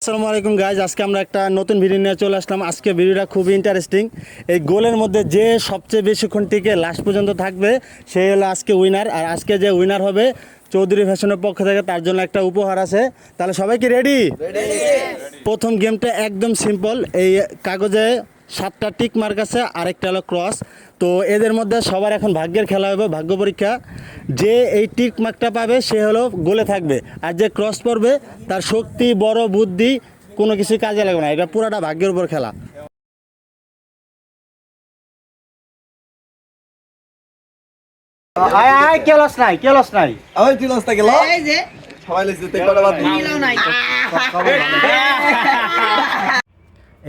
আসসালামু আলাইকুম গাইজ, আজকে আমরা একটা নতুন ভিডিও নিয়ে চলে আসলাম। আজকে ভিডিওটা খুবই ইন্টারেস্টিং। এই গোলের মধ্যে যে সবচেয়ে বেশিক্ষণ টিকে লাস্ট পর্যন্ত থাকবে সেই হলো আজকে উইনার। আর আজকে যে উইনার হবে চৌধুরী ফ্যাশনের পক্ষ থেকে, তার জন্য একটা উপহার আছে। তাহলে সবাই কি রেডি? প্রথম গেমটা একদম সিম্পল। এই কাগজে 7টা টিক মার্ক আছে, আরেকটা হলো ক্রস। তো এদের মধ্যে সবার এখন ভাগ্যের খেলা হবে, ভাগ্য পরীক্ষা। যে এই টিক মার্কটা পাবে সে হলো গোলে থাকবে, আর যে ক্রস পড়বে তার শক্তি, বড় বুদ্ধি কোনো কিছু কাজে লাগবে না। এটা পুরাটা ভাগ্যের উপর খেলা। আয় আয়, কে লস নাই, কে লস নাই। ওই তুই লস্তা গেল সবাই লইছে তে কটা বাদ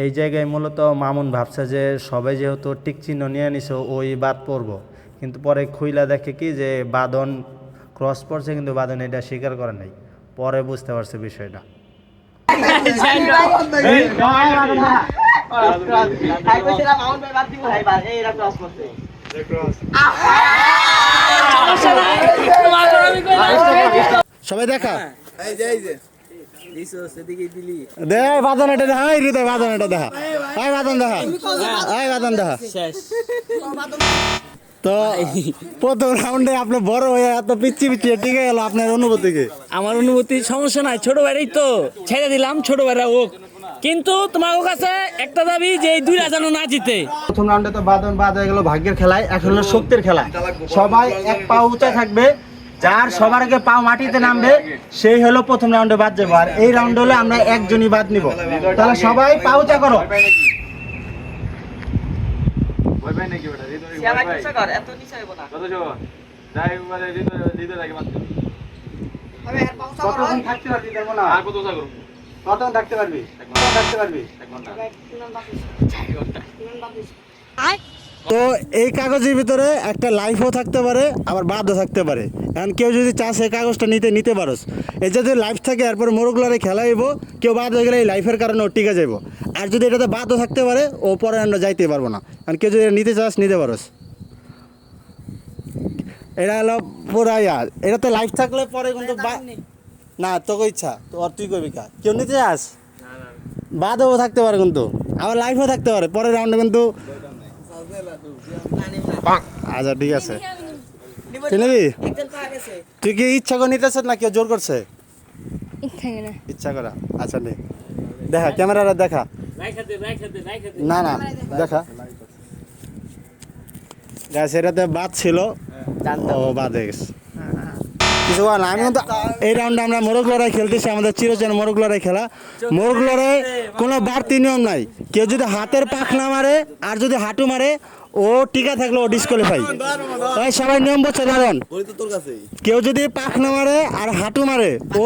এই জায়গায় মূলত মামুন ভাবছে যে সবাই যেহেতু টিক চিহ্ন নিয়ে নিছে ওই বাদ পড়বো, কিন্তু পরে খুইলা দেখে কি যে বাদন ক্রস পড়ছে, কিন্তু বাদন এটা স্বীকার করে নাই। পরে বুঝতে পারছে বিষয়টা। সবাই দেখা এই যে দে বাদন, এটা দেখা হৃদয়, বাদন এটা দেখা, আয় বাদন দেখা, আয় বাদন দেখা। তো প্রথম রাউন্ডে আপনি বড় হয়ে এত পিচ্ছি পিচ্ছি টিকে গেল, আপনার অনুভূতি কি? আমার অনুভূতি সমস্যা নাই, ছোট ভাইরাই তো ছেড়ে দিলাম, ছোট ভাইরা হোক। কিন্তু তোমার কাছে একটা দাবি যে এই দুইটা যেন না জিতে। প্রথম রাউন্ডে তো বাদন বাদ হয়ে গেল ভাগ্যের খেলায়, এখন হলো শক্তির খেলা। সবাই এক পা উঁচা থাকবে, যার সবার আগে পা মাটিতে নামবে সেই হলো প্রথম রাউন্ডে বাদ যাবো। আর এই রাউন্ড হলে আমরা একজনই বাদ নিব। তাহলে সবাই পা উঁচা করো। কতক্ষণ থাকতে পারবি? দেখবো না কতক্ষণ থাকতে পারবি, থাকতে পারবি। তো এই কাগজের ভিতরে একটা লাইফও থাকতে পারে, আবার বাদও থাকতে পারে। এখন কেউ যদি চাস এই কাগজটা নিতে পারোস। এই যদি লাইফ থাকে এরপর মোরগলারে খেলাইব, কেউ বাদ হয়ে গেলে এই লাইফের কারণে ও টিকে যাইব। আর যদি এটাতে বাদও থাকতে পারে, ও পরে আমরা যাইতে পারবো না। কারণ কেউ যদি নিতে চাস নিতে পারোস। এটা হলো পুরা ইয়ার, এটাতে লাইফ থাকলে পরে কিন্তু না তোকে ইচ্ছা তো আর তুই করবি কা, কেউ নিতে চাস বাদও থাকতে পারে, কিন্তু আবার লাইফও থাকতে পারে পরের রাউন্ডে কিন্তু। আচ্ছা ঠিক আছে, তুই নিবি? তুই কি ইচ্ছা করে নিতেছ না কেউ জোর করছে? ইচ্ছা করা। আচ্ছা নে, দেখা ক্যামেরাটা দেখা। না না দেখা গাছ, এটাতে বাদ ছিল, ও বাদ হয়ে গেছে। কিছু না, আমি কিন্তু এই রাউন্ডে আমরা মোরগ লড়াই খেলতেছি, আমাদের চিরচেনা মোরগ লড়াই খেলা। মোরগ লড়াই কোনো বাড়তি নিয়ম নাই। কেউ যদি হাতের পাখ না মারে আর যদি হাঁটু মারে, ও টিকা থাকলো ও ডিসকোয়ালিফাই। তাই সবাই নিয়ম বলছে দাঁড়ান। কেউ যদি পাখ না মারে আর হাঁটু মারে, ও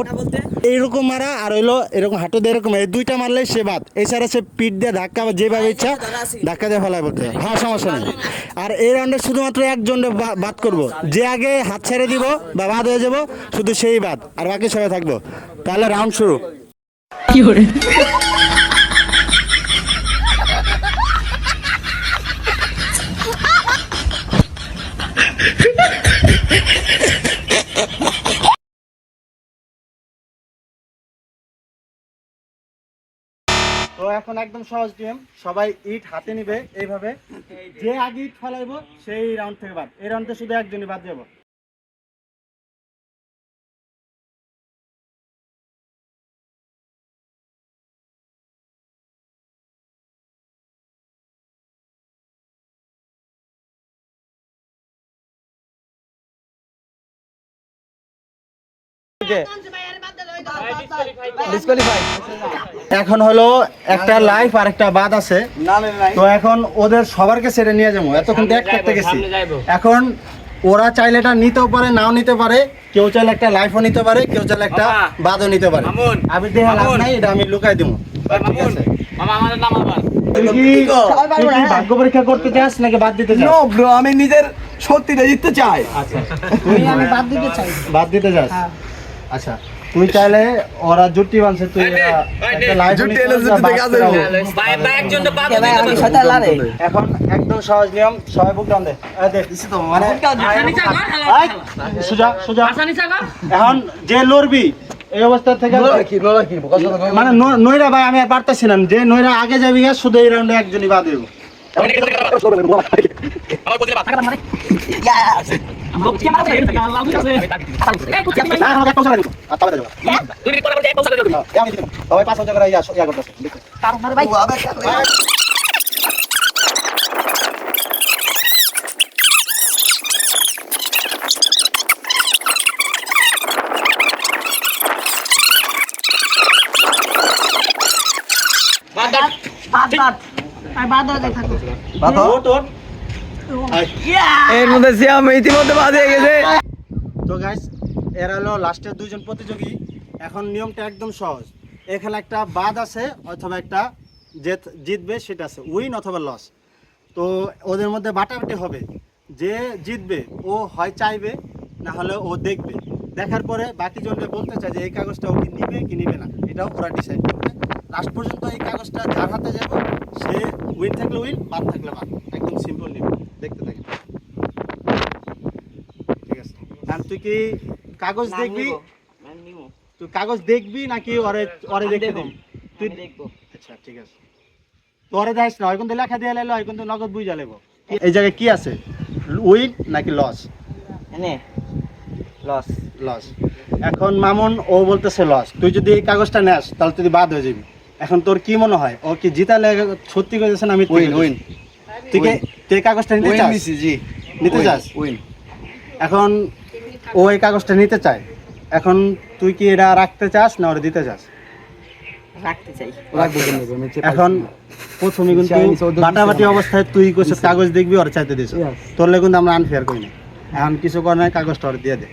এইরকম মারা আর হইলো এরকম হাঁটু দিয়ে এরকম, এই দুইটা মারলে সে বাদ। এছাড়া সে পিঠ দিয়ে ধাক্কা বা যেভাবে ইচ্ছা ধাক্কা দিয়ে ফেলায় বলতে, হ্যাঁ সমস্যা নেই। আর এই রাউন্ডে শুধুমাত্র একজন বাদ করবো, যে আগে হাত ছেড়ে দিব বা বাদ হয়ে যাব শুধু সেই বাদ, আর বাকি সবাই থাকবো। তাহলে রাউন্ড শুরু। তো এখন একদম সহজ গেম, সবাই ইট হাতে নিবে এইভাবে, যে আগে ইট ফেলাইবো সেই রাউন্ড থেকে বাদ। এই রাউন্ডে শুধু একজনই বাদ যাবো। এখন হলো একটা লাইফ আর একটা বাদ আছে, তো এখন ওদের সবার কাছে এটা নিয়ে যাবো। এতক্ষণ দেখ করতে গেছি, এখন ওরা চাইলে এটা নিতেও পারে নাও নিতে পারে। কেউ চাইলে একটা লাইফও নিতে পারে, কেউ চাইলে একটা বাদও নিতে পারে। আমি দেখা লাভ নাই, এটা আমি লুকাই দেবো। ভাগ্য পরীক্ষা করতে চাস নাকি বাদ দিতে চাস? ব্রো আমি নিজের শক্তিটা জিততে চাই। আচ্ছা আমি বাদ দিতে চাই। বাদ দিতে চাস? আচ্ছা তুই চাইলে ওরা জুটি বানছে, তুই একটা লাইফ জুটি এনে জুটিতে কাজ হবে। ভাই একজনটা বাদ দিতে। এখন একদম সহজ নিয়ম, সবাই বুক টান দে। এই দেখ দিছি তো, মানে সোজা সোজা। এখন যে লড়বি এই অবস্থা থেকে নোরা কি কথা মানে নইরা ভাই আমি আর পারতেছিলাম যে নইরা আগে যাবি গা, শুধু এই রাউন্ডে একজনই বাদ হইব। সবাই 5,000 করে ইয়া করতেছে। এর মধ্যে সিয়াম ইতিমধ্যে বাদ হয়ে গেছে। তো গাইস এরা হলো লাস্টের দুইজন প্রতিযোগী। এখন নিয়মটা একদম সহজ। এখানে একটা বাদ আছে অথবা একটা জিতবে সেটা আছে, উইন অথবা লস। তো ওদের মধ্যে বাটাবাটি হবে। যে জিতবে ও হয় চাইবে, না হলে ও দেখবে। দেখার পরে বাকি জনকে বলতে চায় যে এই কাগজটা ও কি নিবে কি নিবে না, এটাও ওরা ডিসাইড করবে। লাস্ট পর্যন্ত এই কাগজটা যার হাতে যাবে সে উইন থাকলে উইন, বাদ থাকলে বাদ। একদম সিম্পল নিয়ম, দেখতে থাকি। ঠিক আছে, কারণ তুই কি কাগজ দেখবি? তুই কাগজ দেখবি নাকি ওরে দেখতে দিবি? তুই দেখবো। আচ্ছা ঠিক আছে, তো ওরে দেখাইস না, হয় কিন্তু লেখা দিয়ে লাইলো, হয় কিন্তু নগদ বুঝা লেবো। এই জায়গায় কি আছে, উইন নাকি লস? লস। লস। এখন মামুন ও বলতেছে লস। তুই যদি এই কাগজটা নেস তাহলে তুই বাদ হয়ে যাবি। এখন তোর কি মনে হয়, ও কি জিতালে সত্যি করেছে না? আমি উইন তুই এই কাগজটা নিতে চাস? জি নিতে চাস? উইন। এখন ও এই কাগজটা নিতে চায়, এখন তুই কি এটা রাখতে চাস না ওরে দিতে চাস? রাখতে চাই। এখন প্রথমে কিন্তু বাটাবাটি অবস্থায় তুই কইছিস কাগজ দেখবি ওর চাইতে দিস, তোর লেগে কিন্তু আমরা আনফেয়ার করি না। এখন কিছু করে নাই, কাগজটা ওর দিয়ে দে।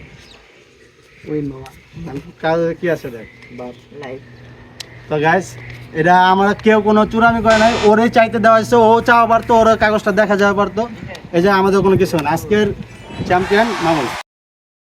কাজ কি আছে দেখ। তো গাইস এটা আমরা কেউ কোনো চুরামি করে নাই, ওরে চাইতে দেওয়া হয়েছে, ও চাওয়া পারতো, ওর কাগজটা দেখা যাওয়া পারতো। এই যে আমাদের কোনো কিছু না। আজকের চ্যাম্পিয়ন মামুন।